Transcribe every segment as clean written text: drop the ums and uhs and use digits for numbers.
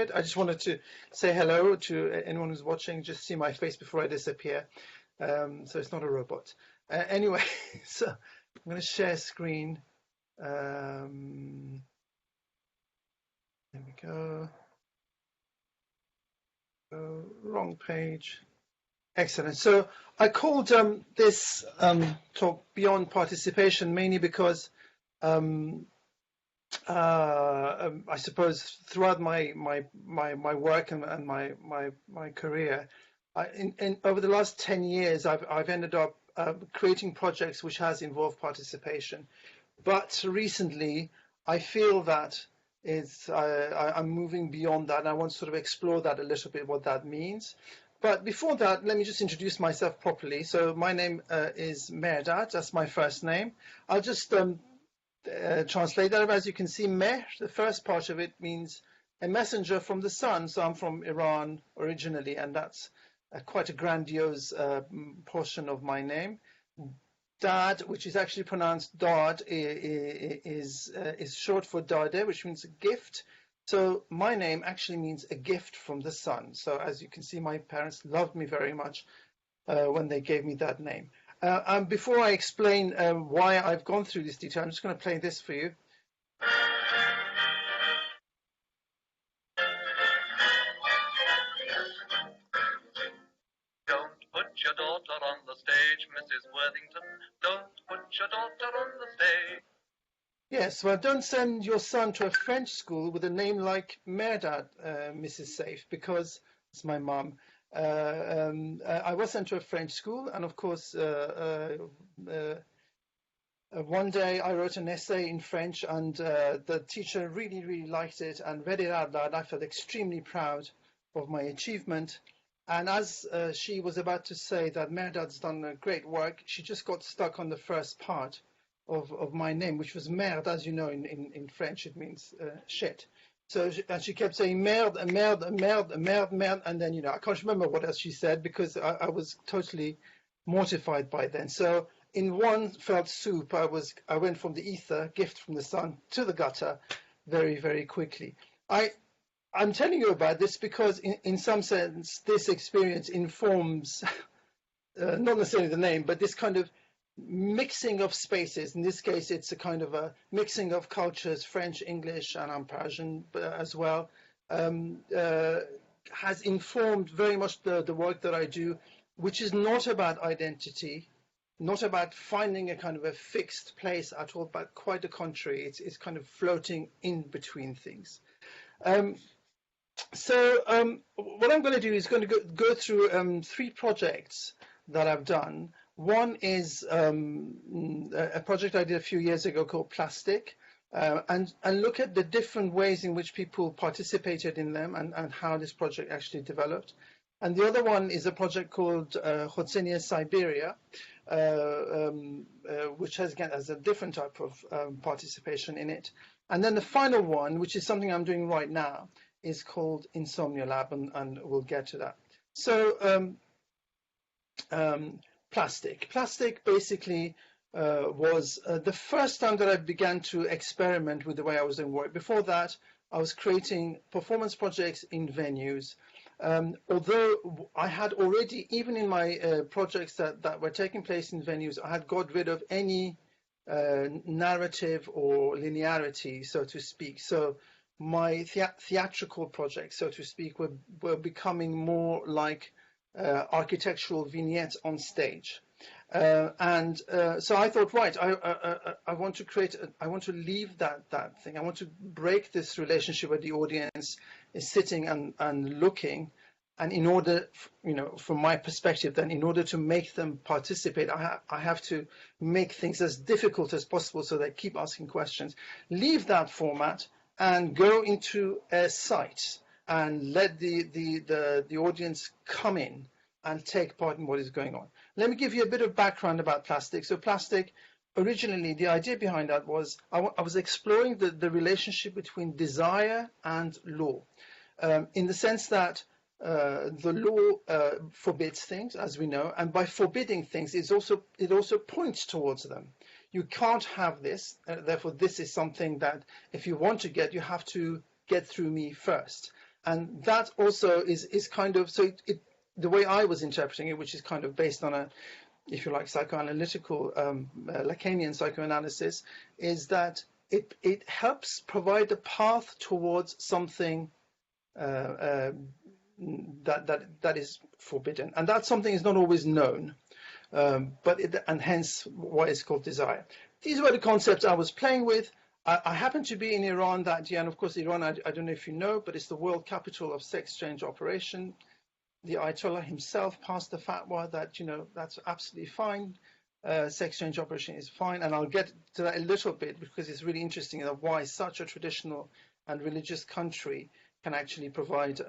started. I just wanted to say hello to anyone who's watching, just see my face before I disappear. So it's not a robot. Anyway, so I'm going to share screen. There we go. Wrong page. Excellent. So I called this talk Beyond Participation mainly because I suppose throughout my work and my career, over the last 10 years, I've ended up creating projects which has involved participation. But recently, I feel that I'm moving beyond that, and I want to sort of explore that a little bit, what that means. But before that, let me just introduce myself properly. So my name is Mehrdad. That's my first name. I'll just translate that. As you can see, Mehr, the first part of it means a messenger from the sun. So I'm from Iran originally, and that's quite a grandiose portion of my name. Dad, which is actually pronounced Dad, is short for Dade, which means a gift. So my name actually means a gift from the sun. So as you can see, my parents loved me very much when they gave me that name. Before I explain why I've gone through this detail, I'm just going to play this for you. Don't put your daughter on the stage, Mrs. Worthington. Don't put your daughter on the stage. Yes, well, don't send your son to a French school with a name like Mehrdad, Mrs. Seyf, because it's my mum. I was sent to a French school, and of course, one day I wrote an essay in French, and the teacher really liked it and read it out loud. I felt extremely proud of my achievement. And as she was about to say that Mehrdad's done great work, she just got stuck on the first part of my name, which was merde. As you know, in French, it means shit. So she kept saying merde, merde, merde, merde, merde, and then, I can't remember what else she said because I was totally mortified by then. So in one fell swoop, I went from the ether, gift from the sun, to the gutter very quickly. I'm telling you about this because in some sense this experience informs not necessarily the name, but this kind of mixing of spaces. In this case, it's a kind of a mixing of cultures, French, English, and I'm Persian as well, has informed very much the work that I do, which is not about identity, not about finding a kind of a fixed place at all, but quite the contrary. It's kind of floating in between things. So what I'm going to do is going to go through 3 projects that I've done. One is a project I did a few years ago called Plastic, and look at the different ways in which people participated in them and how this project actually developed. And the other one is a project called Khotsenia Siberia, which has a different type of participation in it. And then the final one, which is something I'm doing right now, is called Insomnia Lab, and we'll get to that. So Plastic. Plastic basically was the first time that I began to experiment with the way I was doing work. Before that, I was creating performance projects in venues. Although I had already, even in my projects that were taking place in venues, I had got rid of any narrative or linearity, so to speak. So my theatrical projects, so to speak, were becoming more like architectural vignettes on stage. So I thought, right, I want to create, I want to leave that thing. I want to break this relationship where the audience is sitting and looking. And in order, from my perspective, then in order to make them participate, I have to make things as difficult as possible so they keep asking questions. Leave that format and go into a site and let the audience come in and take part in what is going on. Let me give you a bit of background about Plastic. So Plastic, originally, the idea behind that was I was exploring the relationship between desire and law, in the sense that the law forbids things, as we know, and by forbidding things, it also points towards them. You can't have this, therefore this is something that if you want to get, you have to get through me first. and that also is kind of, so the way I was interpreting it, which is kind of based on a, if you like, psychoanalytical, Lacanian psychoanalysis, is that it helps provide a path towards something that is forbidden, and that something is not always known, and hence why it's called desire. These were the concepts I was playing with. I happened to be in Iran that year, and of course Iran, I don't know if you know, but it's the world capital of sex change operation. The Ayatollah himself passed the fatwa that, that's absolutely fine. Sex change operation is fine, and I'll get to that a little bit because it's really interesting why such a traditional and religious country can actually provide,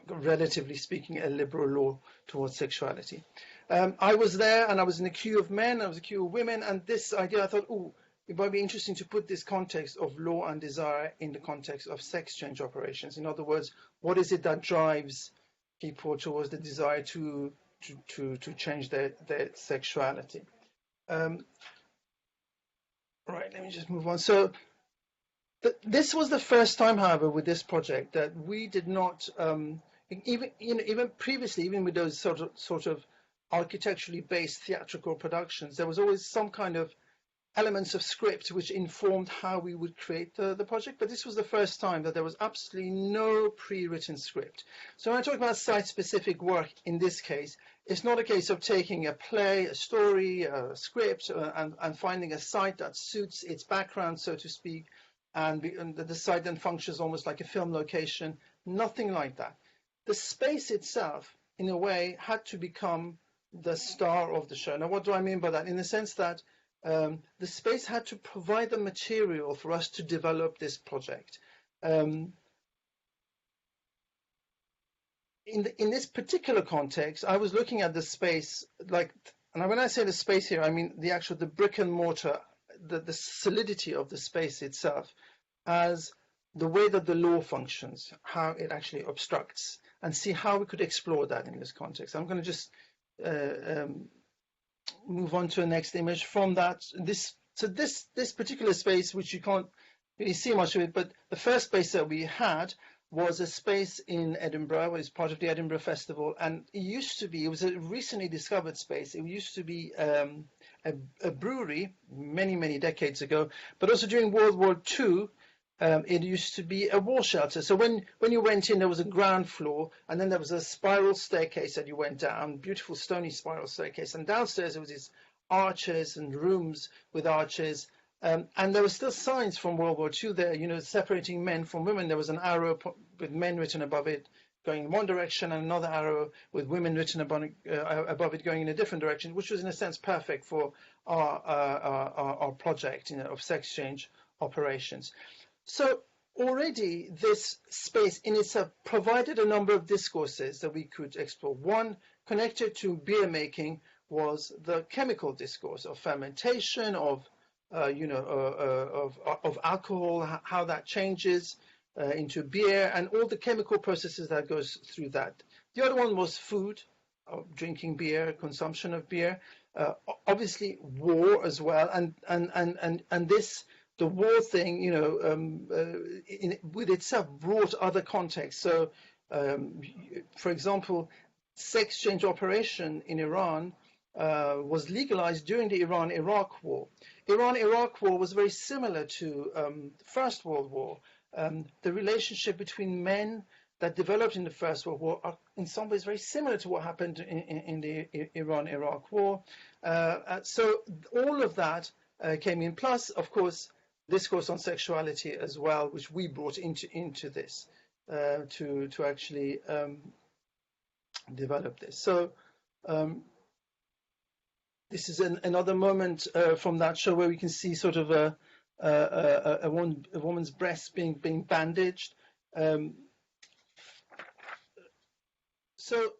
relatively speaking, a liberal law towards sexuality. I was there, and I was in a queue of men, I was in a queue of women, and this idea, I thought, it might be interesting to put this context of law and desire in the context of sex change operations. In other words, what is it that drives people towards the desire to change their sexuality? Right, let me just move on. So this was the first time, however, with this project that we did not, even previously, even with those sort of architecturally based theatrical productions, there was always some kind of elements of script which informed how we would create the project, but this was the first time that there was absolutely no pre-written script. So when I talk about site-specific work in this case, it's not a case of taking a play, a story, a script, and finding a site that suits its background, so to speak, and the site then functions almost like a film location. Nothing like that. The space itself, in a way, had to become the star of the show. Now, what do I mean by that? In the sense that the space had to provide the material for us to develop this project. In this particular context, I was looking at the space, and when I say the space here, I mean the brick and mortar, the solidity of the space itself, as the way that the law functions, how it actually obstructs, and see how we could explore that in this context. I'm going to just move on to the next image from that. This particular space, which you can't really see much of it, but the first space that we had was a space in Edinburgh. It was part of the Edinburgh Festival, and it was a recently discovered space. It used to be a brewery many decades ago, but also during World War II, it used to be a war shelter. So when you went in, there was a ground floor, and then there was a spiral staircase that you went down, beautiful stony spiral staircase, and downstairs there was these arches and rooms with arches, and there were still signs from World War II there, separating men from women. There was an arrow with men written above it going in one direction, and another arrow with women written above it going in a different direction, which was in a sense perfect for our project of sex change operations. So already this space in itself provided a number of discourses that we could explore. One connected to beer making was the chemical discourse of fermentation, of alcohol, how that changes into beer, and all the chemical processes that goes through that. The other one was food, drinking beer, consumption of beer, obviously war as well, and this. The war thing, with itself brought other contexts. So, for example, sex change operation in Iran was legalized during the Iran-Iraq War. Iran-Iraq War was very similar to the First World War. The relationship between men that developed in the First World War are in some ways very similar to what happened in the Iran-Iraq War. So all of that came in. Plus, of course, discourse on sexuality as well, which we brought into this to actually develop this. So this is another moment from that show where we can see sort of a woman's breast being bandaged. So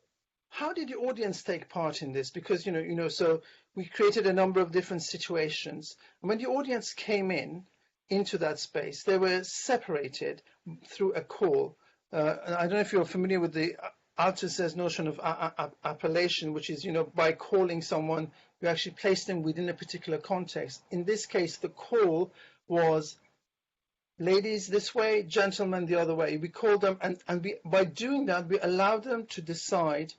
how did the audience take part in this? Because so we created a number of different situations, and when the audience came into that space, they were separated through a call. I don't know if you're familiar with the Althusser's notion of appellation, which is, by calling someone, you actually place them within a particular context. In this case, the call was ladies this way, gentlemen the other way. We called them, and by doing that, we allowed them to decide,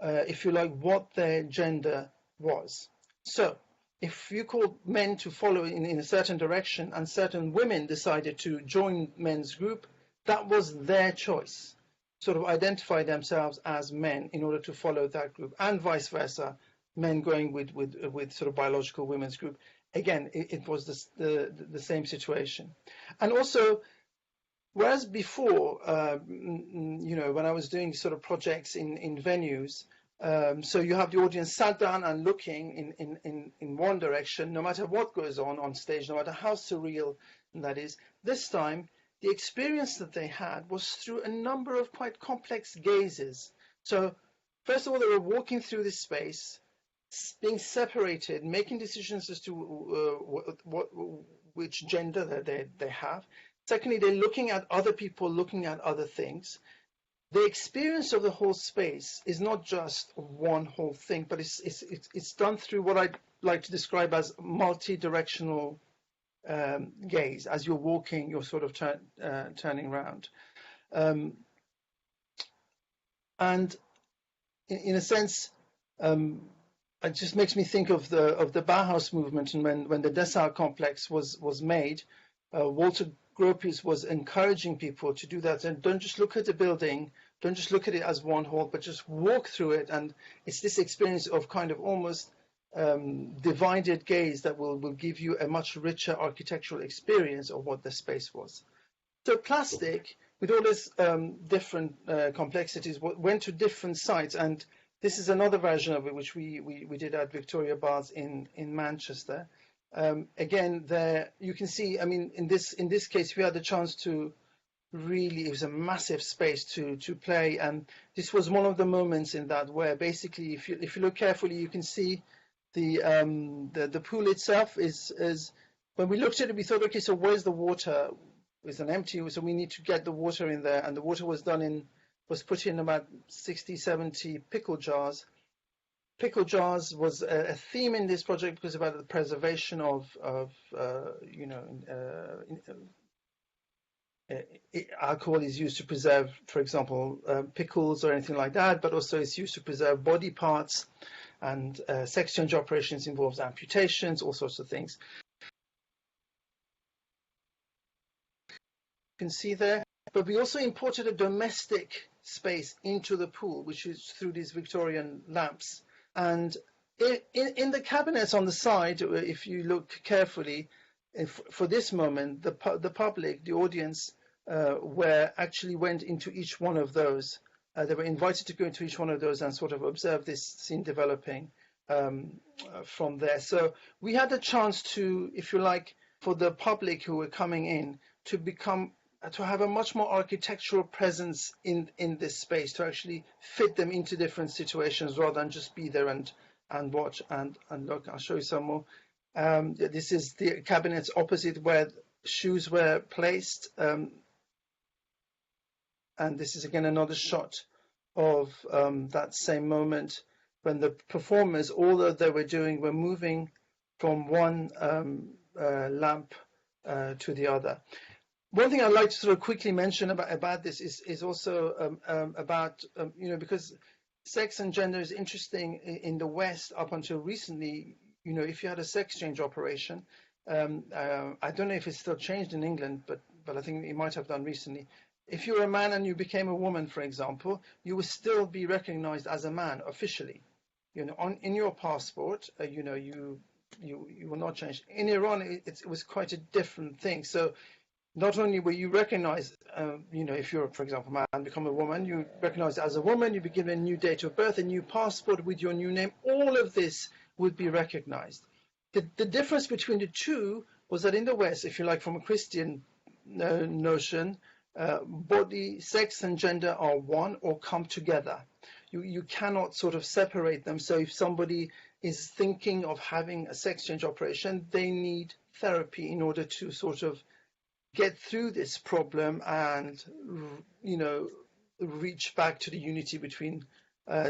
if you like, what their gender was. So if you called men to follow in a certain direction and certain women decided to join men's group, that was their choice, sort of identify themselves as men in order to follow that group, and vice versa, men going with sort of biological women's group. Again, it was the same situation. And also, whereas before, you know, when I was doing sort of projects in venues, so you have the audience sat down and looking in one direction, no matter what goes on stage, no matter how surreal that is. This time, the experience that they had was through a number of quite complex gazes. So first of all, they were walking through this space, being separated, making decisions as to which gender that they have. Secondly, they're looking at other people, looking at other things. The experience of the whole space is not just one whole thing, but it's done through what I'd like to describe as multi-directional gaze. As you're walking, you're sort of turning around. And in a sense, it just makes me think of the Bauhaus movement, and when the Dessau complex was made, Walter Gropius was encouraging people to do that, and don't just look at the building, don't just look at it as one hall, but just walk through it. And it's this experience of kind of almost divided gaze that will give you a much richer architectural experience of what the space was. So plastic, with all its different complexities, went to different sites, and this is another version of it which we did at Victoria Baths in Manchester. Again, there you can see, I mean, in this case, we had the chance to really, it was a massive space to play, and this was one of the moments in that where basically, if you look carefully, you can see the pool itself is when we looked at it, we thought, okay, so where's the water? It's an empty, so we need to get the water in there, and the water was put in about 60, 70 pickle jars. Pickle jars was a theme in this project because about the preservation of you know, alcohol is used to preserve, for example, pickles or anything like that, but also it's used to preserve body parts, and sex change operations involves amputations, all sorts of things. You can see there, but we also imported a domestic space into the pool, which is through these Victorian lamps. And in the cabinets on the side, if you look carefully, for this moment, the public, the audience, actually went into each one of those. They were invited to go into each one of those and sort of observe this scene developing from there. So we had a chance to, if you like, for the public who were coming in to have a much more architectural presence in this space, to actually fit them into different situations rather than just be there and watch and look. I'll show you some more. This is the cabinets opposite where shoes were placed. And this is again another shot of that same moment when the performers, all that they were doing, were moving from one lamp to the other. One thing I'd like to sort of quickly mention about this is also about, you know, because sex and gender is interesting in the West up until recently. You know, if you had a sex change operation, I don't know if it's still changed in England, but I think it might have done recently. If you were a man and you became a woman, for example, you would still be recognized as a man officially. You know, in your passport, you know, you will not change. In Iran, it was quite a different thing. So not only were you recognized, you know, if you're, for example, a man, become a woman, you recognized as a woman, you be given a new date of birth, a new passport with your new name, all of this would be recognized. The difference between the two was that in the West, if you like, from a Christian notion, body, sex and gender are one or come together. You cannot sort of separate them. So if somebody is thinking of having a sex change operation, they need therapy in order to sort of get through this problem and, you know, reach back to the unity between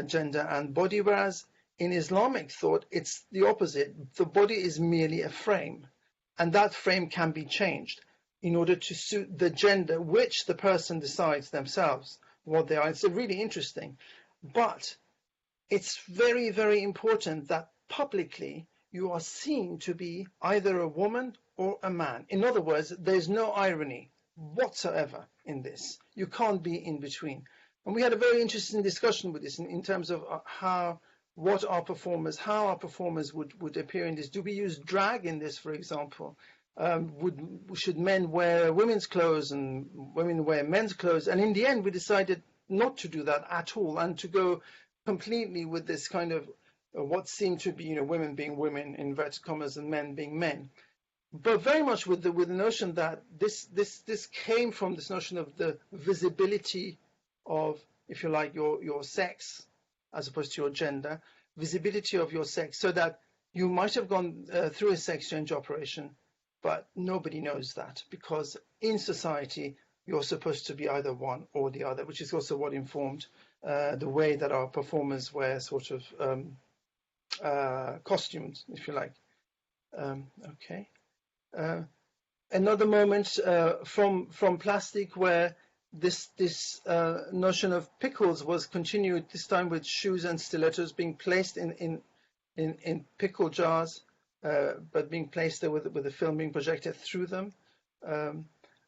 gender and body. Whereas in Islamic thought, it's the opposite. The body is merely a frame, and that frame can be changed. in order to suit the gender which the person decides themselves what they are. It's really interesting. But it's very, very important that publicly you are seen to be either a woman or a man. In other words, there's no irony whatsoever in this. You can't be in between. And we had a very interesting discussion with this in terms of how our performers would appear in this. Do we use drag in this, for example? Should men wear women's clothes and women wear men's clothes? And in the end, we decided not to do that at all, and to go completely with this kind of what seemed to be, women being women, in inverted commas, and men being men. But very much with the notion that this came from this notion of the visibility of, if you like, your sex as opposed to your gender, visibility of your sex, so that you might have gone through a sex change operation, but nobody knows that, because in society you're supposed to be either one or the other, which is also what informed the way that our performers wear sort of costumes, if you like. Okay. Another moment from plastic where this notion of pickles was continued, this time with shoes and stilettos being placed in pickle jars, but being placed there with the film being projected through them.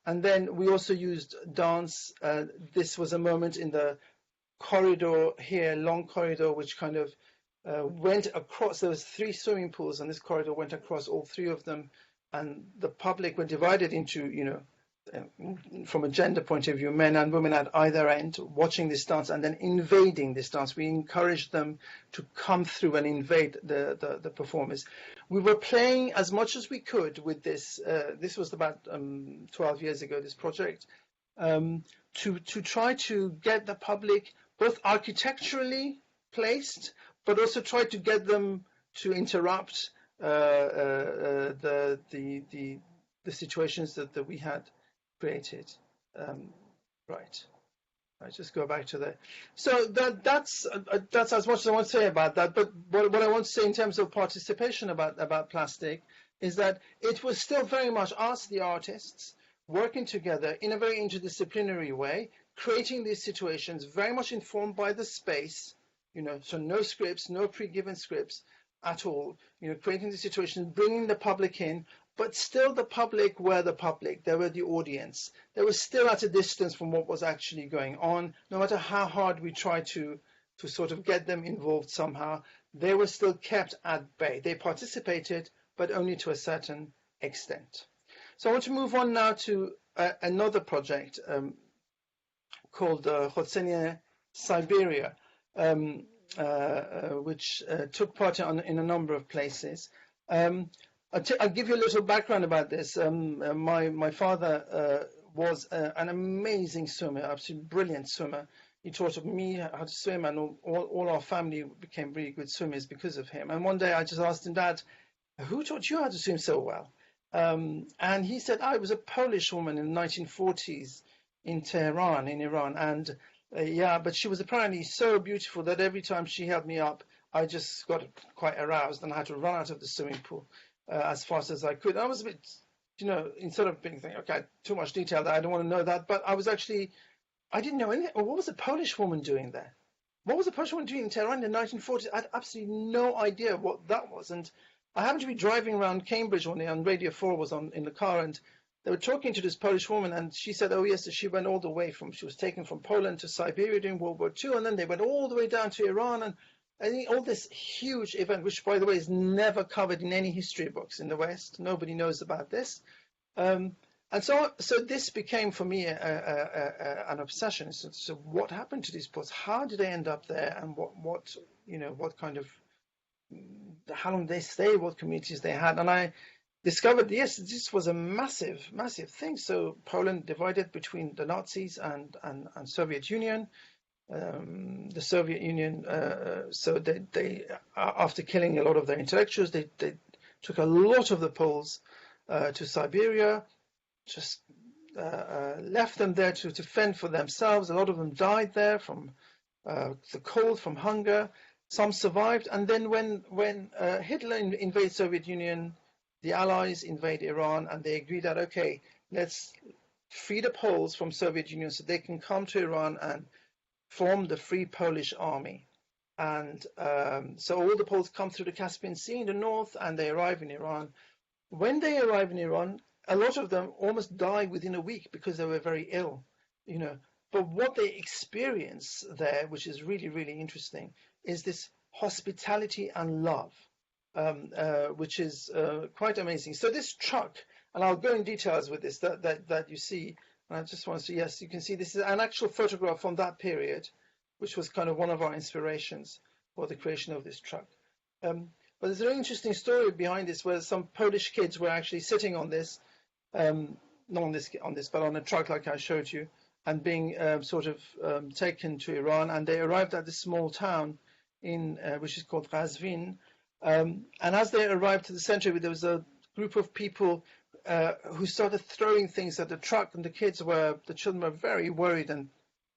And then we also used dance. This was a moment in the corridor here, long corridor, which kind of went across. There was 3 swimming pools, and this corridor went across all 3 of them. And the public were divided into, from a gender point of view, men and women at either end, watching this dance and then invading this dance. We encouraged them to come through and invade the performers. We were playing as much as we could with this. This was about 12 years ago, this project, to try to get the public both architecturally placed, but also try to get them to interrupt the situations that we had created. Right. I just go back to that. So that's as much as I want to say about that. But what I want to say in terms of participation about plastic is that it was still very much us, the artists, working together in a very interdisciplinary way, creating these situations very much informed by the space. So no scripts, no pre-given scripts at all, creating the situation, bringing the public in, but still the public were the public. They were the audience. They were still at a distance from what was actually going on. No matter how hard we tried to sort of get them involved somehow, they were still kept at bay. They participated, but only to a certain extent. So I want to move on now to another project called Khotsenie Siberia, which took part in a number of places. I'll give you a little background about this. My father was an amazing swimmer, absolutely brilliant swimmer. He taught me how to swim, and all our family became really good swimmers because of him. And one day I just asked him, Dad, who taught you how to swim so well? And he said, it was a Polish woman in the 1940s in Tehran, in Iran. And but she was apparently so beautiful that every time she held me up, I just got quite aroused and I had to run out of the swimming pool as fast as I could. I was a bit, instead of being thinking, okay, too much detail there, I don't want to know that. But I didn't know anything. What was a Polish woman doing there? What was a Polish woman doing in Tehran in the 1940s? I had absolutely no idea what that was. And I happened to be driving around Cambridge one day, and Radio 4 was on in the car, and they were talking to this Polish woman, and she said, oh yes, she went all the way she was taken from Poland to Siberia during World War II, and then they went all the way down to Iran, and I think all this huge event, which by the way is never covered in any history books in the West. Nobody knows about this. And so this became for me an obsession. So what happened to these posts? How did they end up there? And what kind of, how long they stayed, what communities they had? And I discovered, yes, this was a massive, massive thing. So Poland divided between the Nazis and Soviet Union. The Soviet Union, so they after killing a lot of their intellectuals, they took a lot of the Poles to Siberia, just left them there to fend for themselves. A lot of them died there from the cold, from hunger. Some survived, and then when Hitler invaded Soviet Union, the Allies invade Iran, and they agreed that, okay, let's free the Poles from Soviet Union so they can come to Iran and form the Free Polish Army. And so all the Poles come through the Caspian Sea in the north, and they arrive in Iran. When they arrive in Iran, a lot of them almost die within a week because they were very ill, you know. But what they experience there, which is really, really interesting, is this hospitality and love, which is quite amazing. So this truck, and I'll go in details with this, that you see, and I just want to say, yes, you can see this is an actual photograph from that period, which was kind of one of our inspirations for the creation of this truck. But there's a very interesting story behind this, where some Polish kids were actually sitting on this, not on this, but on a truck like I showed you, and being taken to Iran, and they arrived at this small town in which is called Razvin, and as they arrived to the center, there was a group of people who started throwing things at the truck, and the children were very worried and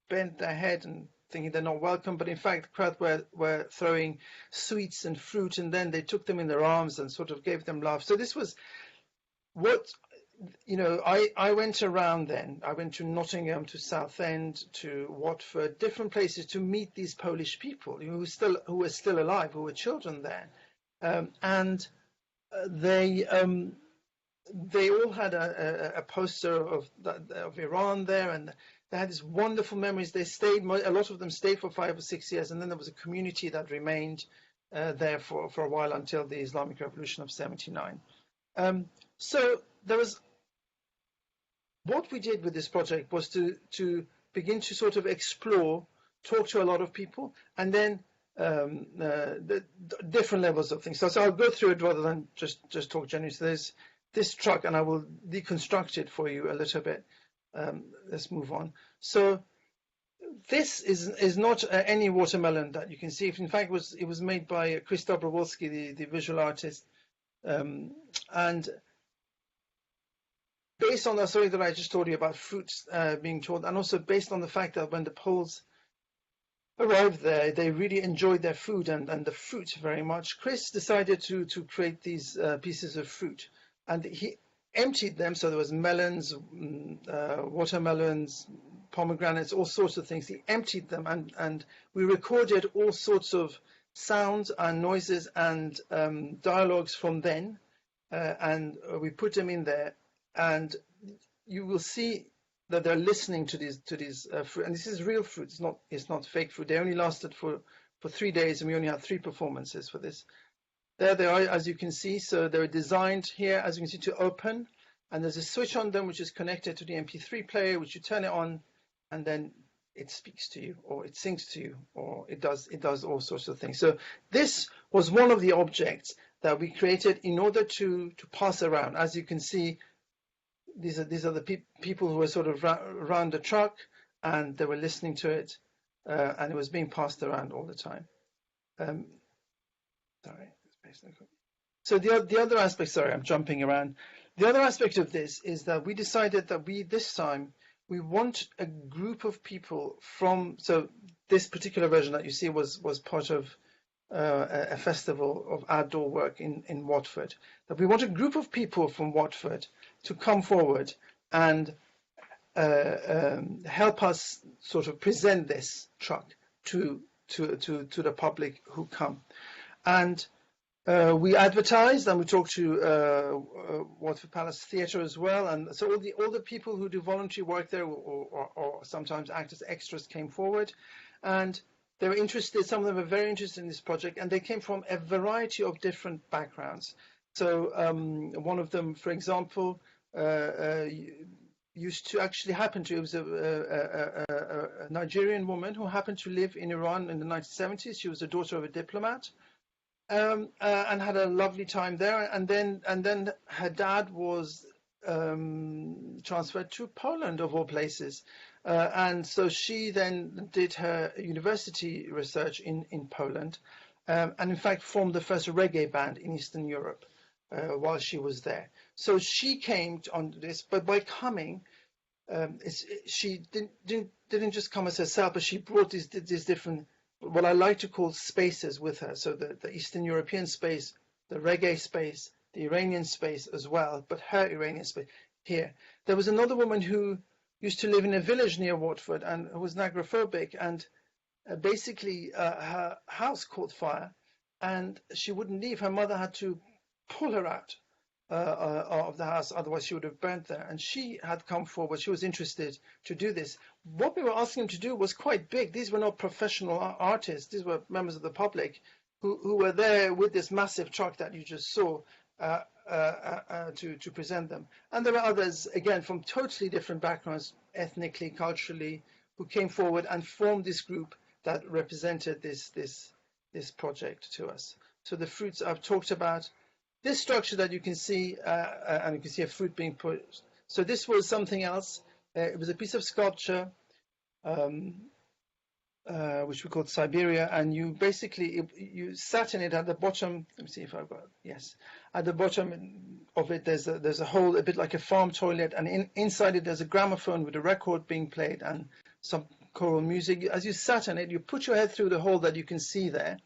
bent their head and thinking they're not welcome, but in fact the crowd were throwing sweets and fruit, and then they took them in their arms and sort of gave them love. So this was what, you know, I went around then. I went to Nottingham, to Southend, to Watford, different places to meet these Polish people who were still alive, who were children there, and they all had a poster of Iran there, and they had these wonderful memories. They stayed, a lot of them stayed for 5 or 6 years, and then there was a community that remained there for a while until the Islamic Revolution of '79. So there was, what we did with this project was to begin to sort of explore, talk to a lot of people, and then the different levels of things. So I'll go through it rather than just talk generally. So there's this truck, and I will deconstruct it for you a little bit. Let's move on. So this is not any watermelon that you can see. In fact, it was made by Chris Dobrowolski, the visual artist, and based on the story that I just told you about fruits being told, and also based on the fact that when the Poles arrived there, they really enjoyed their food and the fruit very much. Chris decided to create these pieces of fruit, and he emptied them. So there was melons, watermelons, pomegranates, all sorts of things. He emptied them, and we recorded all sorts of sounds and noises and dialogues from then, and we put them in there, and you will see that they're listening to these fruit, and this is real fruit. It's not fake fruit. They only lasted for 3 days, and we only had 3 performances for this. There they are, as you can see. So they're designed here, as you can see, to open, and there's a switch on them which is connected to the MP3 player, which you turn it on, and then it speaks to you, or it sings to you, or it does all sorts of things. So this was one of the objects that we created in order to pass around. As you can see, these are the people who were sort of around the truck, and they were listening to it, and it was being passed around all the time. Sorry. So the other aspect, sorry, I'm jumping around. The other aspect of this is that we decided that this time we want a group of people from, so this particular version that you see was part of a festival of outdoor work in Watford, that we want a group of people from Watford to come forward and help us sort of present this truck to the public who come. And we advertised, and we talked to Watford Palace Theatre as well, and so all the people who do voluntary work there, or sometimes act as extras, came forward, and they were interested. Some of them were very interested in this project, and they came from a variety of different backgrounds. So one of them, for example, used to actually happen to, it was a Nigerian woman who happened to live in Iran in the 1970s. She was the daughter of a diplomat. And had a lovely time there, and then her dad was transferred to Poland, of all places, and so she then did her university research in Poland, and in fact formed the first reggae band in Eastern Europe while she was there. So she came on this, but by coming, she didn't just come as herself, but she brought these different, what I like to call spaces with her. So the Eastern European space, the reggae space, the Iranian space as well, but her Iranian space, here. There was another woman who used to live in a village near Watford and who was agoraphobic, and basically her house caught fire and she wouldn't leave. Her mother had to pull her out of the house, otherwise she would have burnt there. And she had come forward, she was interested to do this. What we were asking them to do was quite big. These were not professional artists, these were members of the public who were there with this massive truck that you just saw to present them. And there were others, again, from totally different backgrounds, ethnically, culturally, who came forward and formed this group that represented this project to us. So the fruits I've talked about, this structure that you can see, and you can see a fruit being put. So this was something else. It was a piece of sculpture, which we called Siberia, and you basically, you sat in it at the bottom. Let me see if I've got, yes. At the bottom of it, there's a hole, a bit like a farm toilet, and inside it there's a gramophone with a record being played and some choral music. As you sat in it, you put your head through the hole that you can see there,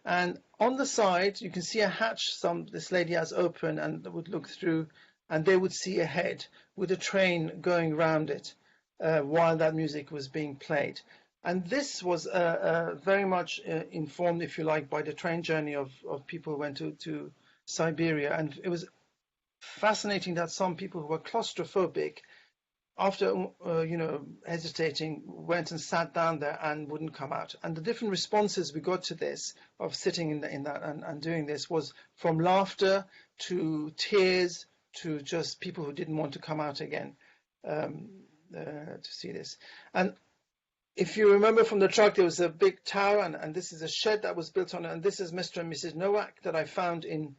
and on the side you can see a hatch this lady has open and would look through, and they would see a head with a train going round it while that music was being played. And this was very much informed, if you like, by the train journey of people who went to Siberia. And it was fascinating that some people who were claustrophobic, after hesitating, went and sat down there and wouldn't come out. And the different responses we got to this, of sitting in that and doing this, was from laughter to tears to just people who didn't want to come out again to see this. And if you remember from the truck, there was a big tower, and this is a shed that was built on it. And this is Mr. and Mrs. Nowak that I found in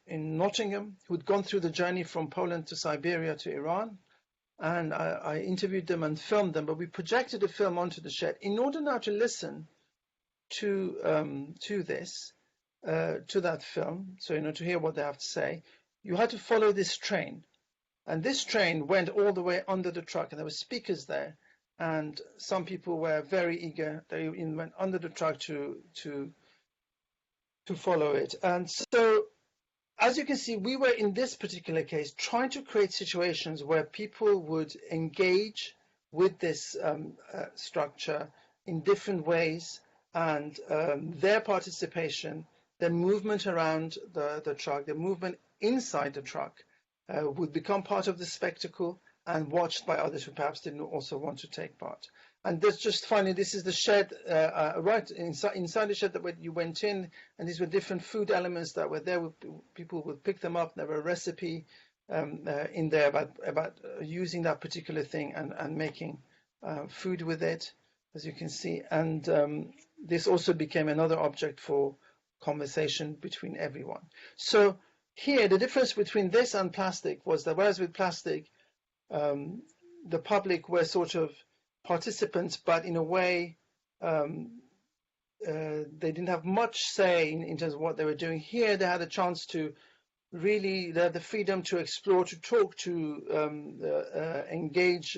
Nottingham, who'd gone through the journey from Poland to Siberia to Iran. And I interviewed them and filmed them, but we projected the film onto the shed. In order now to listen to that film, so to hear what they have to say, you had to follow this train. And this train went all the way under the truck, and there were speakers there. And some people were very eager. They went under the truck to follow it. And so, as you can see, we were in this particular case trying to create situations where people would engage with this structure in different ways, and their participation, their movement around the truck, their movement inside the truck would become part of the spectacle and watched by others who perhaps didn't also want to take part. And there's just finally, this is the shed, right inside the shed that you went in, and these were different food elements that were there. People would pick them up. There were a recipe in there about using that particular thing and making food with it, as you can see. And this also became another object for conversation between everyone. So here, the difference between this and plastic was that whereas with plastic, the public were sort of participants, but in a way they didn't have much say in terms of what they were doing. Here they had a chance to really, they had the freedom to explore, to talk, to engage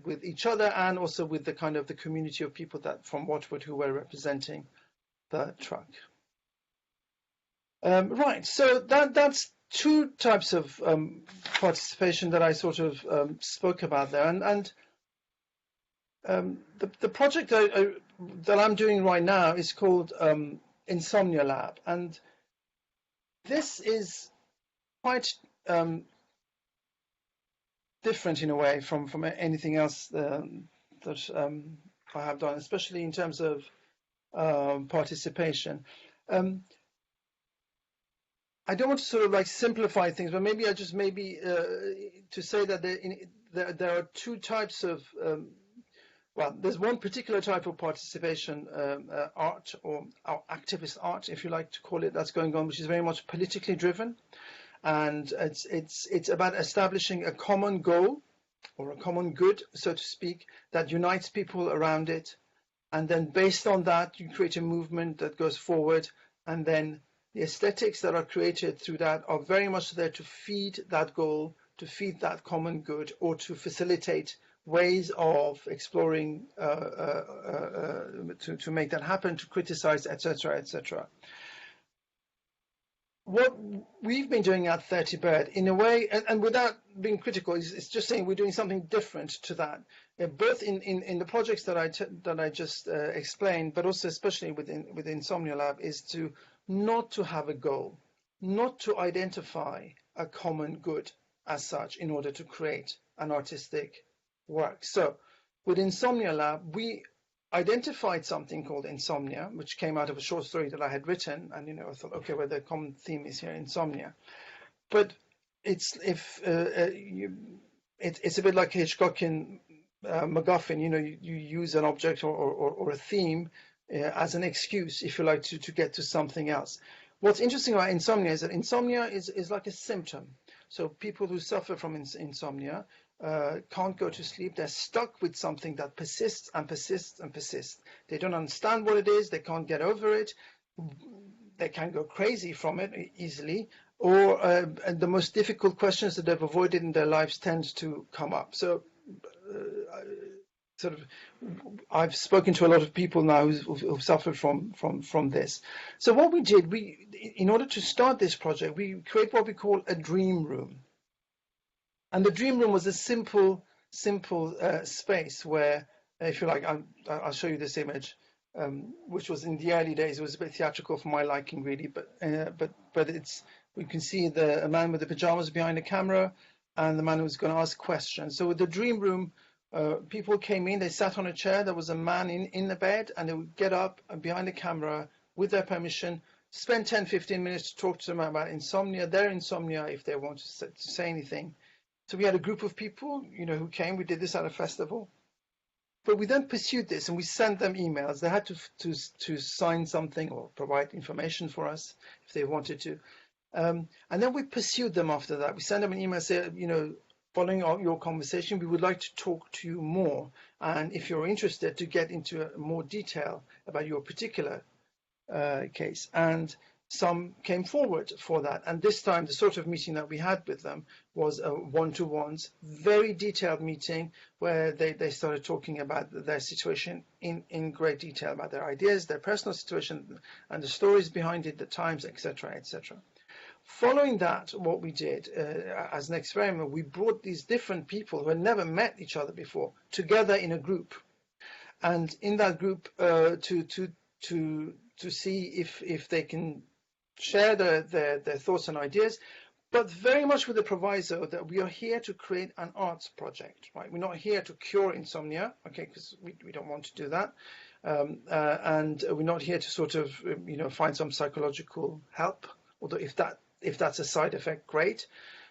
with each other, and also with the kind of the community of people that from Watford who were representing the truck. Right, so that's two types of participation that I sort of spoke about there, and the project that I'm doing right now is called Insomnia Lab, and this is quite different in a way from anything else that I have done, especially in terms of participation. I don't want to sort of like simplify things, but maybe to say that there are two types of, well, there's one particular type of participation art, or activist art, if you like to call it, that's going on, which is very much politically driven, and it's about establishing a common goal or a common good, so to speak, that unites people around it, and then based on that you create a movement that goes forward, and then the aesthetics that are created through that are very much there to feed that goal, to feed that common good, or to facilitate ways of exploring to make that happen, to criticize, etc., etc. what we've been doing at 30 Bird, in a way, and without being critical, is just saying we're doing something different to that, both in the projects that I just explained, but also especially with Insomnia Lab, is to not to have a goal, not to identify a common good as such in order to create an artistic work. So with Insomnia Lab, we identified something called insomnia, which came out of a short story that I had written, and I thought, okay, well, the common theme is here, insomnia. But it's it's a bit like Hitchcockian MacGuffin. You use an object or a theme as an excuse, if you like, to get to something else. What's interesting about insomnia is that insomnia is like a symptom. So people who suffer from insomnia can't go to sleep. They're stuck with something that persists and persists and persists. They don't understand what it is. They can't get over it. They can go crazy from it easily. Or the most difficult questions that they've avoided in their lives tend to come up. So I've spoken to a lot of people now who've suffered from this. So what we did, in order to start this project, we create what we call a dream room. And the dream room was a simple space where, if you like, I'll show you this image, which was in the early days. It was a bit theatrical for my liking, really, but we can see a man with the pajamas behind the camera, and the man who was going to ask questions. So with the dream room, people came in, they sat on a chair, there was a man in the bed, and they would get up behind the camera with their permission, spend 10-15 minutes to talk to them about insomnia, their insomnia, if they want to say anything. So we had a group of people, who came. We did this at a festival, but we then pursued this, and we sent them emails. They had to sign something or provide information for us if they wanted to, and then we pursued them after that. We sent them an email, say, following your conversation, we would like to talk to you more, and if you're interested, to get into more detail about your particular case. And some came forward for that. And this time, the sort of meeting that we had with them was a one-to-ones, very detailed meeting where they started talking about their situation in great detail, about their ideas, their personal situation, and the stories behind it, the times, etc., etc. Following that, what we did as an experiment, we brought these different people who had never met each other before together in a group, and in that group to see if they can share their thoughts and ideas, but very much with the proviso that we are here to create an arts project, right? We're not here to cure insomnia, okay, because we don't want to do that, and we're not here to sort of find some psychological help, although if that's a side effect, great,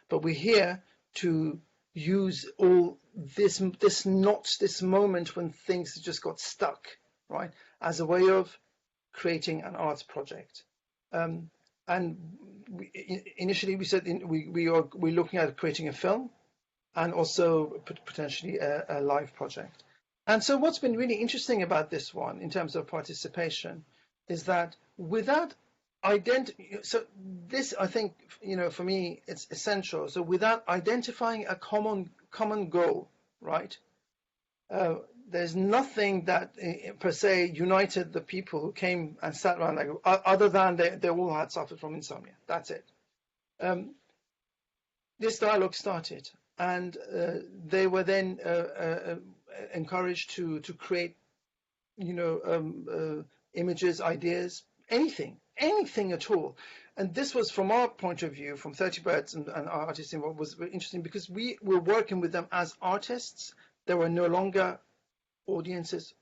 but we're here to use all this moment when things just got stuck, right, as a way of creating an arts project. And initially we said we're looking at creating a film and also potentially a live project. And so what's been really interesting about this one in terms of participation is that without so this, I think, for me, it's essential. So without identifying a common goal, right? There's nothing that per se united the people who came and sat around, like, other than they all had suffered from insomnia. That's it. This dialogue started, and they were then encouraged to create, images, ideas, anything at all. And this was, from our point of view, from 30 Birds and our artists involved, was very interesting because we were working with them as artists. They were no longer audiences,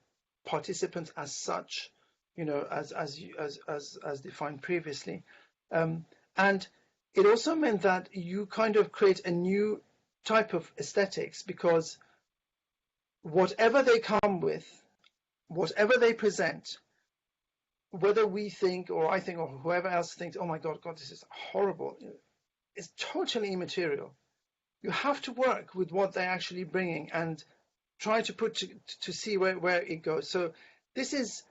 participants as such, as defined previously, and it also meant that you kind of create a new type of aesthetics, because whatever they come with, whatever they present, whether we think or I think or whoever else thinks, oh my God, this is horrible, it's totally immaterial. You have to work with what they're actually bringing and try to put to see where it goes. So this is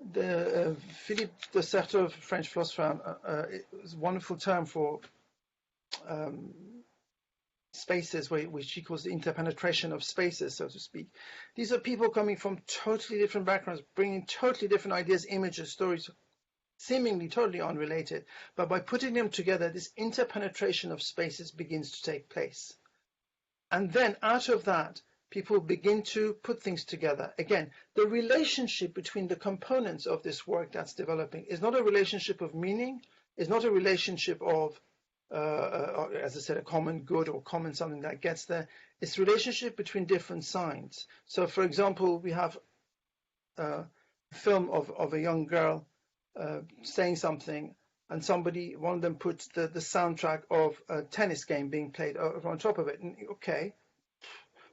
the Philippe de Certeau, French philosopher, it was a wonderful term for spaces, which he calls the interpenetration of spaces, so to speak. These are people coming from totally different backgrounds, bringing totally different ideas, images, stories, seemingly totally unrelated, but by putting them together, this interpenetration of spaces begins to take place. And then out of that, people begin to put things together. Again, the relationship between the components of this work that's developing is not a relationship of meaning, is not a relationship of, as I said, a common good or common something that gets there. It's relationship between different signs. So, for example, we have a film of a young girl saying something, and one of them puts the soundtrack of a tennis game being played on top of it. And okay,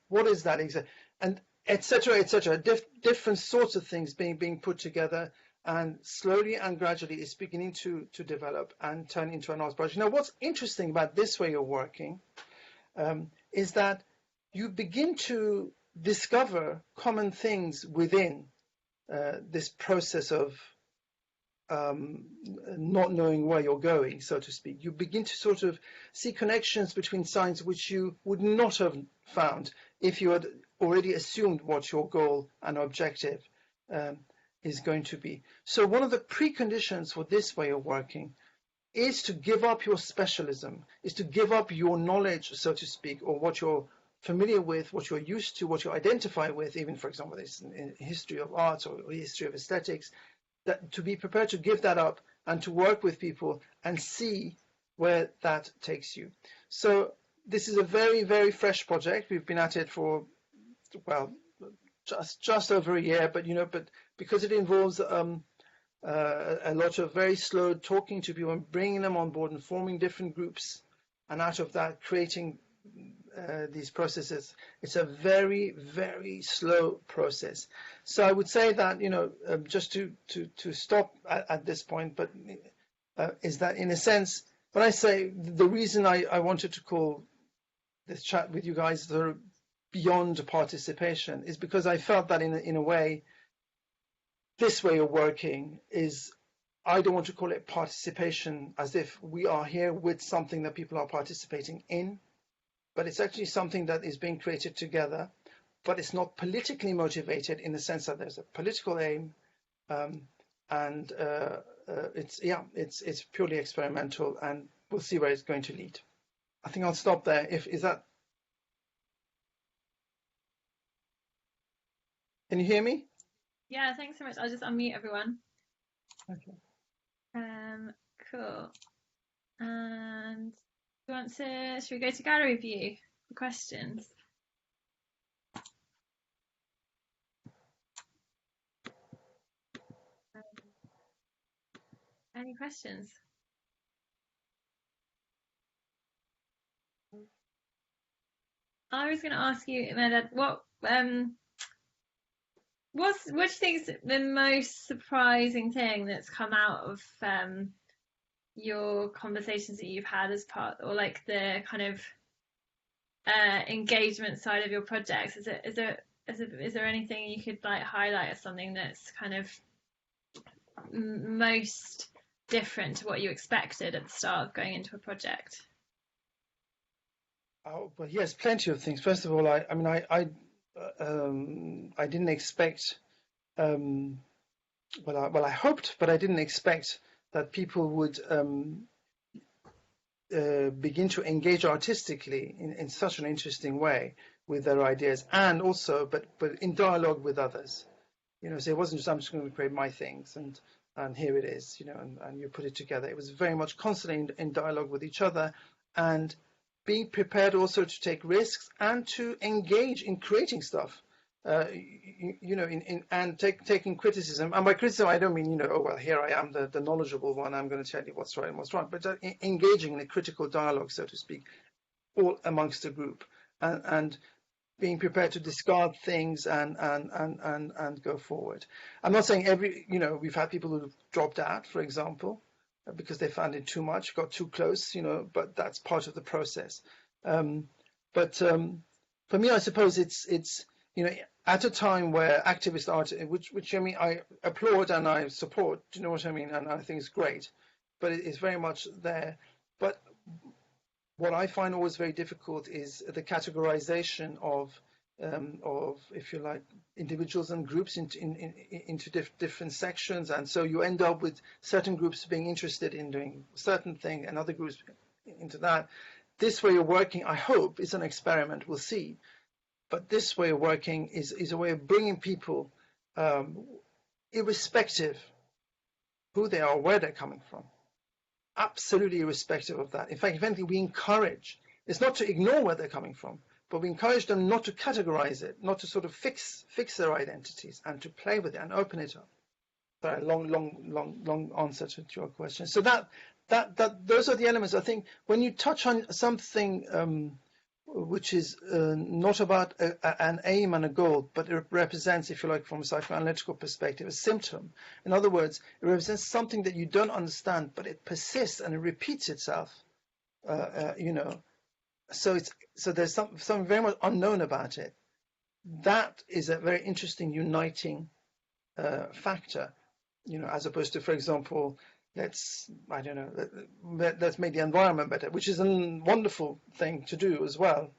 what is that exactly? And etc. etc. Different sorts of things being put together, and slowly and gradually it's beginning to develop and turn into an art project. Now, what's interesting about this way of working is that you begin to discover common things within this process of not knowing where you're going, so to speak. You begin to sort of see connections between signs which you would not have found if you had already assumed what your goal and objective is going to be. So one of the preconditions for this way of working is to give up your specialism, is to give up your knowledge, so to speak, or what you're familiar with, what you're used to, what you identify with, even, for example, this in history of art or history of aesthetics, that to be prepared to give that up and to work with people and see where that takes you. So this is a very, very fresh project. We've been at it for, well, just over a year, but because it involves a lot of very slow talking to people and bringing them on board and forming different groups, and out of that creating these processes, it's a very, very slow process. So I would say that, just to stop at this point, but is that in a sense, when I say the reason I wanted to call this chat with you guys the beyond participation is because I felt that in a way, this way of working is, I don't want to call it participation as if we are here with something that people are participating in, but it's actually something that is being created together, but it's not politically motivated in the sense that there's a political aim, and it's purely experimental, and we'll see where it's going to lead. I think I'll stop there. Can you hear me? Yeah, thanks so much. I'll just unmute everyone. Okay. Cool. And should we go to gallery view for questions? Any questions? I was going to ask you, Mehrdad, what do you think is the most surprising thing that's come out of your conversations that you've had as part, or like the kind of engagement side of your projects? Is there anything you could like highlight as something that's kind of most different to what you expected at the start of going into a project? Oh, well, yes, plenty of things. First of all, I didn't expect. I hoped, but I didn't expect that people would begin to engage artistically in such an interesting way with their ideas, and also, but in dialogue with others. So it wasn't just, I'm just going to create my things and here it is, and you put it together. It was very much constantly in dialogue with each other, and being prepared also to take risks and to engage in creating stuff, and taking criticism. And by criticism, I don't mean, oh, well, here I am, the knowledgeable one, I'm going to tell you what's right and what's wrong, but engaging in a critical dialogue, so to speak, all amongst the group, and being prepared to discard things and go forward. I'm not saying we've had people who've dropped out, for example, because they found it too much, got too close, but that's part of the process. But for me, I suppose it's at a time where activist art, which I applaud and I support, do you know what I mean? And I think it's great, but it is very much there. But what I find always very difficult is the categorization of of, if you like, individuals and groups into different sections, and so you end up with certain groups being interested in doing a certain thing and other groups into that. This way of working, I hope, is an experiment. We'll see. But this way of working is a way of bringing people, irrespective who they are, where they're coming from, absolutely irrespective of that. In fact, if anything, we encourage, it's not to ignore where they're coming from, but we encourage them not to categorize it, not to sort of fix their identities, and to play with it and open it up. Sorry, long answer to your question. So those are the elements. I think when you touch on something which is not about an aim and a goal, but it represents, if you like, from a psychoanalytical perspective, a symptom. In other words, it represents something that you don't understand, but it persists and it repeats itself. So there's something very much unknown about it. That is a very interesting uniting factor, as opposed to, for example, let's make the environment better, which is a wonderful thing to do as well,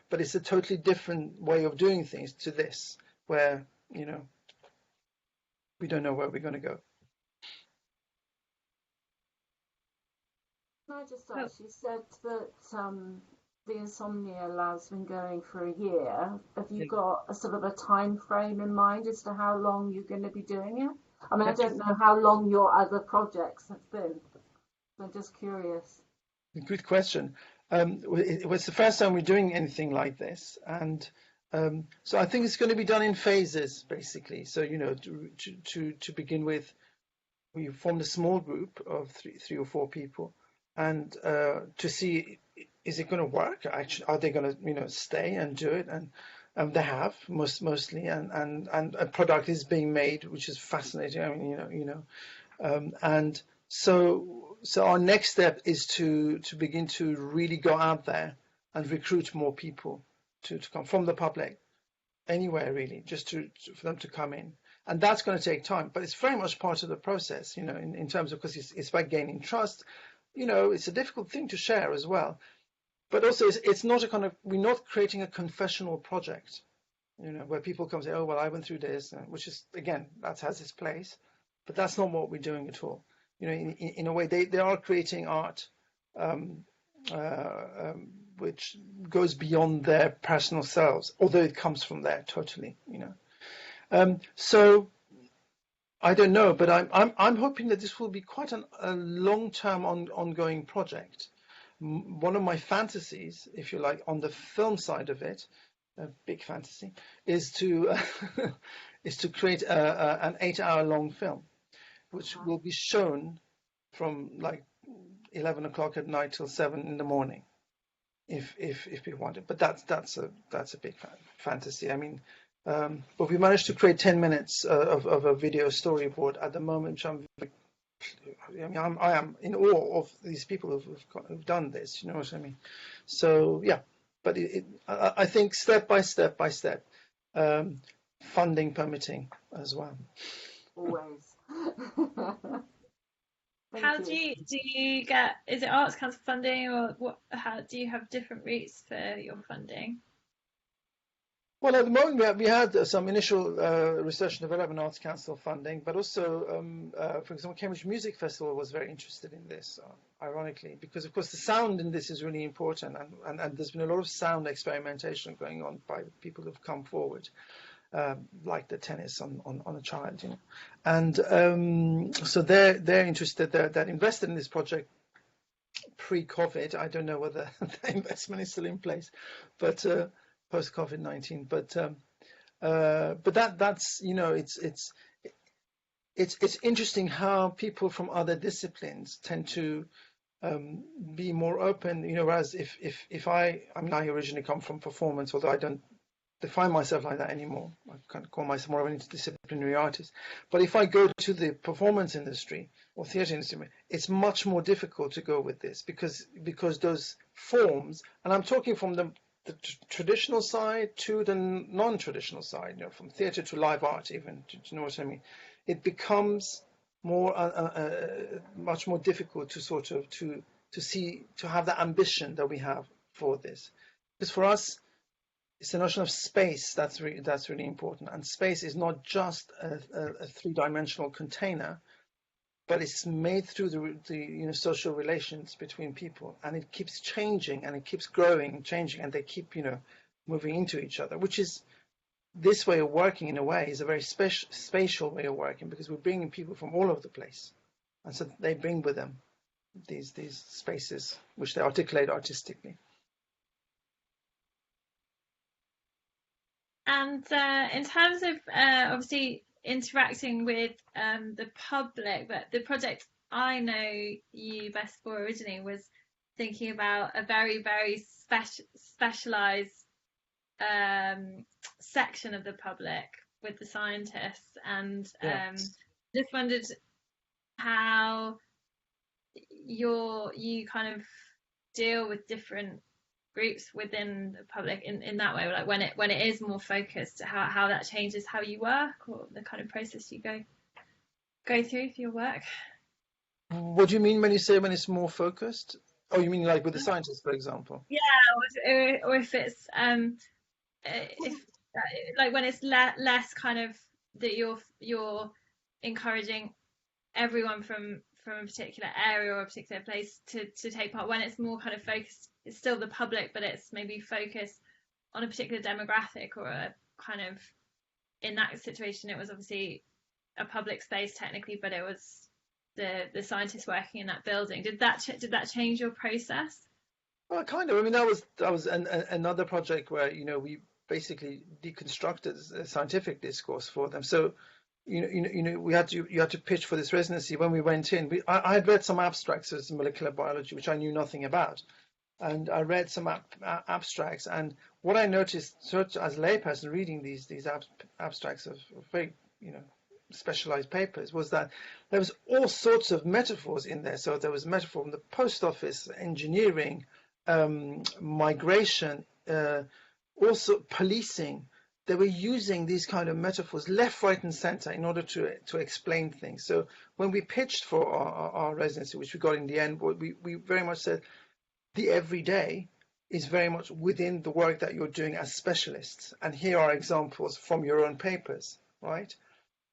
but it's a totally different way of doing things to this, where we don't know where we're going to go. Can I just ask, you said that the Insomnia Lab's been going for a year. Have you got a sort of a time frame in mind as to how long you're going to be doing it? I mean, I don't know how long your other projects have been. I'm just curious. Good question. It was the first time we're doing anything like this, and so I think it's going to be done in phases, basically. So to begin with, we formed a small group of three or four people, and to see, is it going to work? Actually, are they going to stay and do it? And they have mostly, and a product is being made, which is fascinating. I mean, and so our next step is to begin to really go out there and recruit more people to come from the public, anywhere really, just for them to come in. And that's going to take time, but it's very much part of the process, in terms of, because it's about gaining trust. It's a difficult thing to share as well. But also, it's not we're not creating a confessional project, where people come and say, oh, well, I went through this, which is, again, that has its place. But that's not what we're doing at all. In a way, they are creating art which goes beyond their personal selves, although it comes from there totally, So I don't know, but I'm hoping that this will be quite a long-term ongoing project. One of my fantasies, if you like, on the film side of it, a big fantasy, is to create an 8-hour-long film, which will be shown from like 11 o'clock at night till 7 in the morning, if people want it. But that's a big fantasy. I mean, but we managed to create 10 minutes of a video storyboard at the moment, which I am in awe of these people who've done this. You know what I mean? So yeah, but I think step by step, funding permitting as well. Always. How do you get? Is it Arts Council funding, or what? How do you have different routes for your funding? Well, at the moment we had some initial research and development Arts Council funding, but also, for example, Cambridge Music Festival was very interested in this, ironically, because of course the sound in this is really important, and there's been a lot of sound experimentation going on by people who've come forward, like the tennis on a child, and so they're interested, they're invested in this project pre-COVID. I don't know whether the investment is still in place, but. Post COVID-19, but that's it's interesting how people from other disciplines tend to be more open, whereas if I originally come from performance, although I don't define myself like that anymore. I kind of call myself more of an interdisciplinary artist. But if I go to the performance industry or theatre industry, it's much more difficult to go with this because those forms, and I'm talking from the traditional side to the non-traditional side, from theatre to live art, even. Do you know what I mean? It becomes more much more difficult to sort of to have the ambition that we have for this, because for us it's the notion of space that's really important. And space is not just a three-dimensional container, but it's made through the social relations between people, and it keeps changing and it keeps growing and changing, and they keep moving into each other, which is this way of working in a way is a very spatial way of working, because we're bringing people from all over the place, and so they bring with them these spaces which they articulate artistically. And in terms of obviously interacting with the public, but the project I know you best for originally was thinking about a very, very specialized section of the public with the scientists, and just wondered how you kind of deal with different groups within the public in that way, like when it is more focused, how that changes how you work, or the kind of process you go through for your work. What do you mean when you say when it's more focused? Oh, you mean like with the scientists, for example? Yeah, or if it's if like when it's less kind of that you're encouraging everyone from a particular area or a particular place to take part, when it's more kind of focused, it's still the public, but it's maybe focused on a particular demographic, or a kind of, in that situation it was obviously a public space technically, but it was the scientists working in that building. Did that change your process? Well, kind of. I mean, that was another project where we basically deconstructed a scientific discourse for them. So you had to pitch for this residency. When we went in, I had read some abstracts as molecular biology, which I knew nothing about, and I read some abstracts. And what I noticed, as a layperson reading these abstracts of very specialized papers, was that there was all sorts of metaphors in there. So there was metaphor from the post office, engineering, migration, also policing. They were using these kind of metaphors left, right, and center in order to explain things. So when we pitched for our residency, which we got in the end, we very much said the everyday is very much within the work that you're doing as specialists. And here are examples from your own papers, right?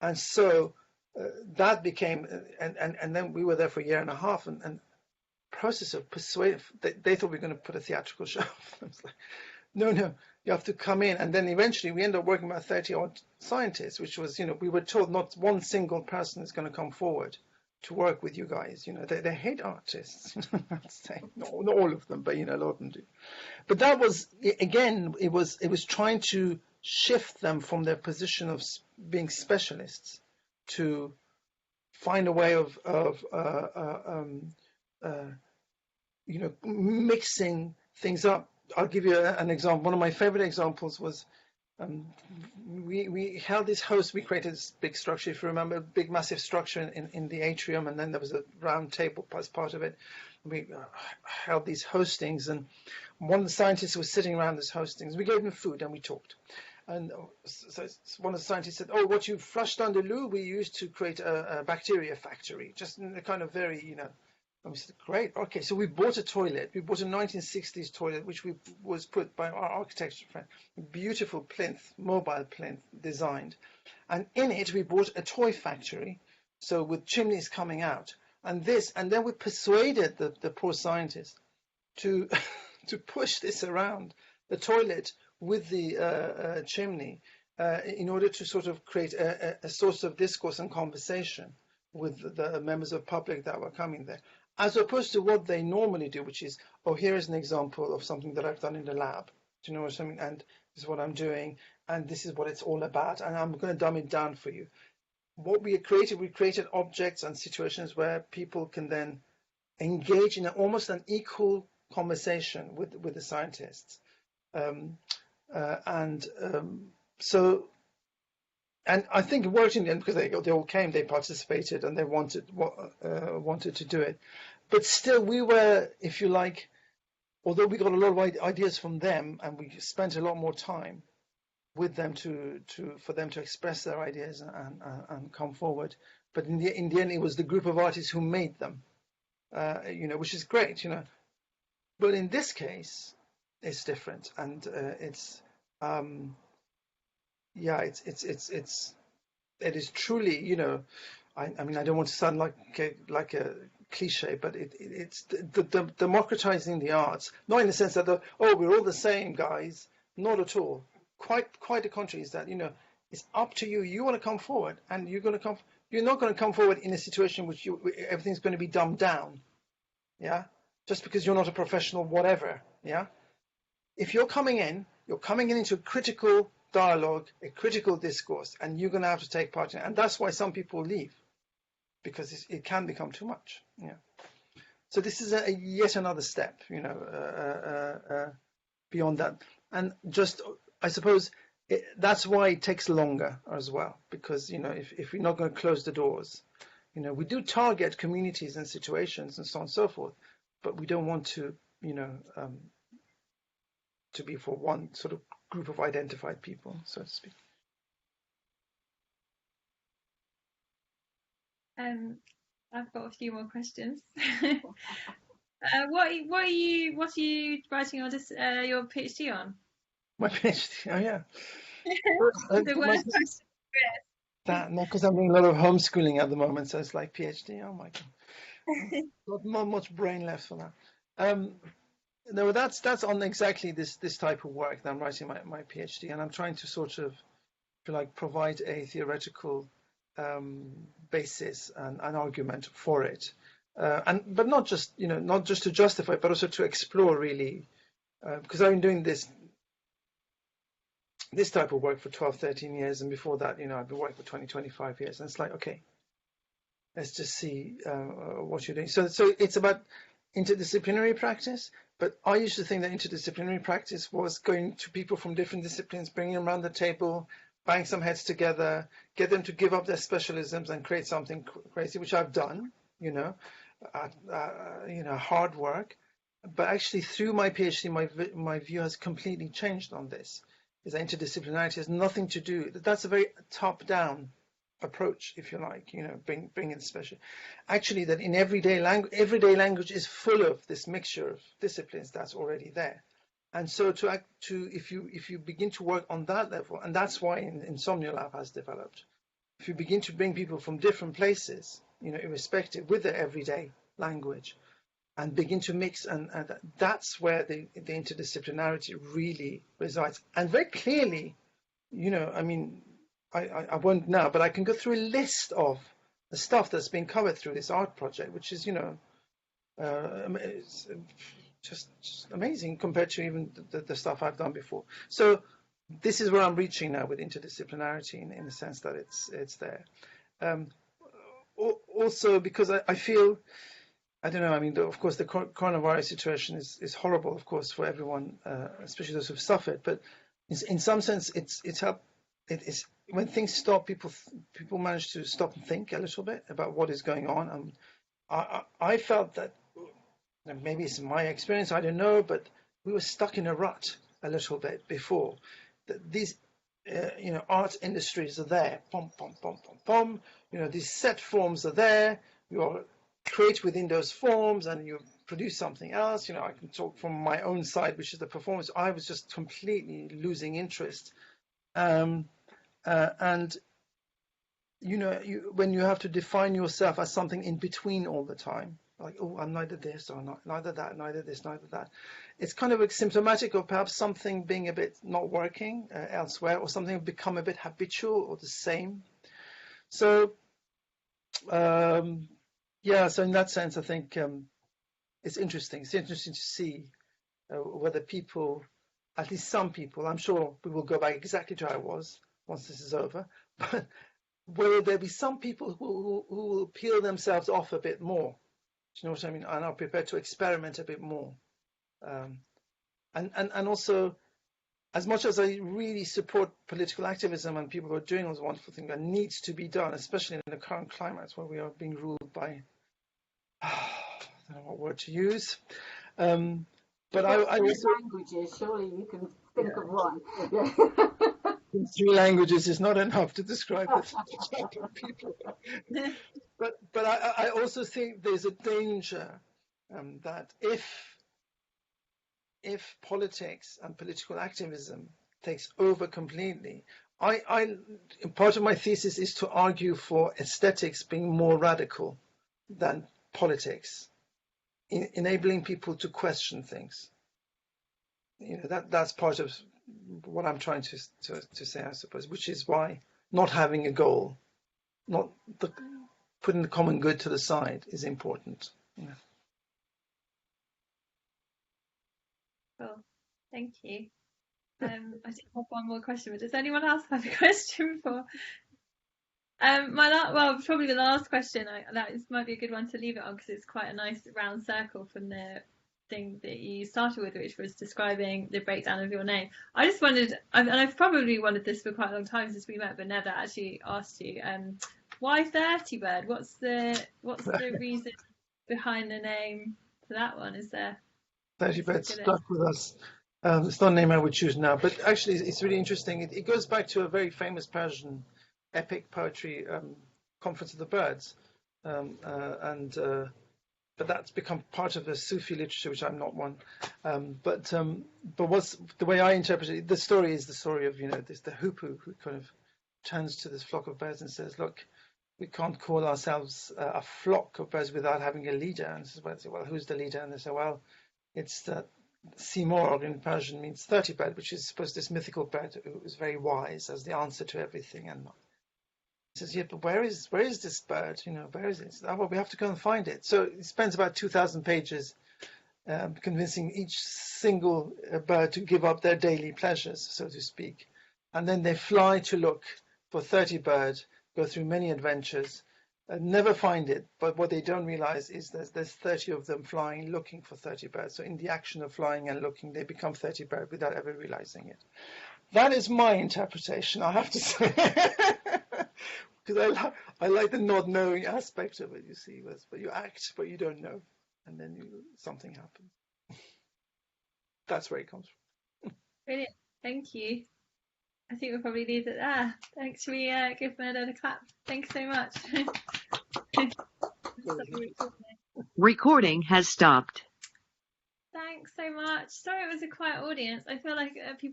And so that became, and then we were there for a year and a half, and process of persuade. They thought we were going to put a theatrical show. I was like, no, you have to come in. And then eventually we ended up working with 30 odd scientists, which was, we were told not one single person is going to come forward to work with you guys. They hate artists. I'd say not all of them, but a lot of them do. But that was, again, it was trying to shift them from their position of being specialists to find a way of mixing things up. I'll give you an example. One of my favorite examples was we held this host. We created this big structure, if you remember, a big massive structure in the atrium, and then there was a round table as part of it. We held these hostings, and one of the scientists was sitting around this hostings. We gave him food and we talked. And so one of the scientists said, "Oh, what you flushed down the loo, we used to create a bacteria factory," just in a kind of very, And we said, "Great, okay." So we bought a toilet. We bought a 1960s toilet, which was put by our architecture friend, a beautiful plinth, mobile plinth designed, and in it we bought a toy factory, so with chimneys coming out, and then we persuaded the poor scientist to to push this around the toilet with the chimney in order to sort of create a source of discourse and conversation with the members of the public that were coming there, as opposed to what they normally do, which is, "Oh, here is an example of something that I've done in the lab. Do you know what I mean? And this is what I'm doing, and this is what it's all about, and I'm going to dumb it down for you." What we created objects and situations where people can then engage in almost an equal conversation with the scientists. So I think it worked in the end, because they all came, they participated, and they wanted to do it. But still, we were, if you like, although we got a lot of ideas from them, and we spent a lot more time with them for them to express their ideas and come forward. But in the end, it was the group of artists who made them, which is great, But in this case, it's different, and yeah, it is truly, you know, I mean, I don't want to sound like a cliche, but it's the democratizing the arts, not in the sense that we're all the same, guys, not at all. Quite the contrary is that, you know, it's up to you. You want to come forward, and you're not going to come forward in a situation which everything's going to be dumbed down, yeah, just because you're not a professional, whatever, yeah. If you're coming in into a critical dialogue, a critical discourse, and you're going to have to take part in it. And that's why some people leave, because it can become too much. Yeah. So this is yet another step, you know, beyond that. And just, I suppose, that's why it takes longer as well, because, you know, if we're not going to close the doors, you know, we do target communities and situations and so on and so forth, but we don't want to, you know, to be for one sort of group of identified people, so to speak. I've got a few more questions. What are you writing your PhD on? My PhD, oh yeah. The worst question. That, no, because I'm doing a lot of homeschooling at the moment, so it's like PhD. Oh my God, not much brain left for that. No, that's on exactly this type of work that I'm writing my PhD, and I'm trying to sort of, if you like, provide a theoretical basis and an argument for it, but not just, you know, not just to justify, but also to explore really, because I've been doing this type of work for 12, 13 years, and before that, you know, I've been working for 20, 25 years, and it's like, okay, let's just see what you're doing. So it's about interdisciplinary practice, but I used to think that interdisciplinary practice was going to people from different disciplines, bringing them around the table, bang some heads together, get them to give up their specialisms and create something crazy, which I've done, you know, hard work. But actually, through my PhD, my view has completely changed on this. Is that interdisciplinarity has nothing to do. That's a very top-down approach, if you like, you know, bring in special. Actually, that in everyday language is full of this mixture of disciplines that's already there. And so if you begin to work on that level, and that's why Insomnia Lab has developed, if you begin to bring people from different places, you know, irrespective, with their everyday language, and begin to mix, and that's where the interdisciplinarity really resides. And very clearly, you know, I mean, I won't now, but I can go through a list of the stuff that's been covered through this art project, which is, you know, it's just amazing compared to even the stuff I've done before. So this is where I'm reaching now with interdisciplinarity in the sense that it's there. Also because I feel, I don't know, I mean, of course, the coronavirus situation is horrible, of course, for everyone, especially those who've suffered. But in some sense, it's helped. It is when things stop, people manage to stop and think a little bit about what is going on. I felt that, maybe it's my experience, I don't know, but we were stuck in a rut a little bit before. These, you know, art industries are there, pom, pom, pom, pom, pom. You know, these set forms are there. You are create within those forms, and you produce something else. You know, I can talk from my own side, which is the performance. I was just completely losing interest. And you know, when you have to define yourself as something in between all the time, like, oh, I'm neither this or neither that, neither this, neither that. It's kind of symptomatic of perhaps something being a bit not working elsewhere, or something become a bit habitual or the same. So, yeah, so in that sense, I think it's interesting. It's interesting to see whether people, at least some people, I'm sure we will go back exactly to how I was once this is over, but whether there be some people who will peel themselves off a bit more. Do you know what I mean? And are prepared to experiment a bit more. And also, as much as I really support political activism and people who are doing those wonderful things that needs to be done, especially in the current climate where we are being ruled by, I don't know what word to use. But I also, languages, surely you can think of one. Yeah. 3 languages is not enough to describe the type of people. But I also think there's a danger that if politics and political activism takes over completely. Part of my thesis is to argue for aesthetics being more radical than politics, enabling people to question things. That's part of what I'm trying to say, I suppose, which is why not having a goal, putting the common good to the side is important. Cool. Thank you. I did have one more question, but does anyone else have a question for? Probably the last question. That might be a good one to leave it on because it's quite a nice round circle from the thing that you started with, which was describing the breakdown of your name. I just wondered, and I've probably wanted this for quite a long time since we met, but never actually asked you. Why 30 Bird? What's the reason behind the name for that one? Is there 30 Bird stuck with us? It's not a name I would choose now, but actually it's really interesting. It goes back to a very famous Persian epic poetry conference of the birds, but that's become part of the Sufi literature, which I'm not one. But what's the way I interpret it? The story is the story of the hoopoe who kind of turns to this flock of birds and says, "Look, we can't call ourselves a flock of birds without having a leader." And says, "Well, who's the leader?" And they say, "Well, it's the Simorg in Persian means 30 bird, which is supposed this mythical bird who is very wise, as the answer to everything." And he says, "Yeah, but where is this bird? Where is it?" "Oh, well, we have to go and find it." So he spends about 2,000 pages convincing each single bird to give up their daily pleasures, so to speak. And then they fly to look for 30 bird, go through many adventures, never find it. But what they don't realize is there's 30 of them flying, looking for 30 birds. So in the action of flying and looking, they become 30 bird without ever realizing it. That is my interpretation, I have to say. Because I like the not knowing aspect of it, you see, where you act, but you don't know. And then something happens. That's where it comes from. Brilliant. Thank you. I think we'll probably leave it there. Thanks. Should we give Mehrdad a clap? Thanks so much. Recording has stopped. Thanks so much. Sorry it was a quiet audience. I feel like people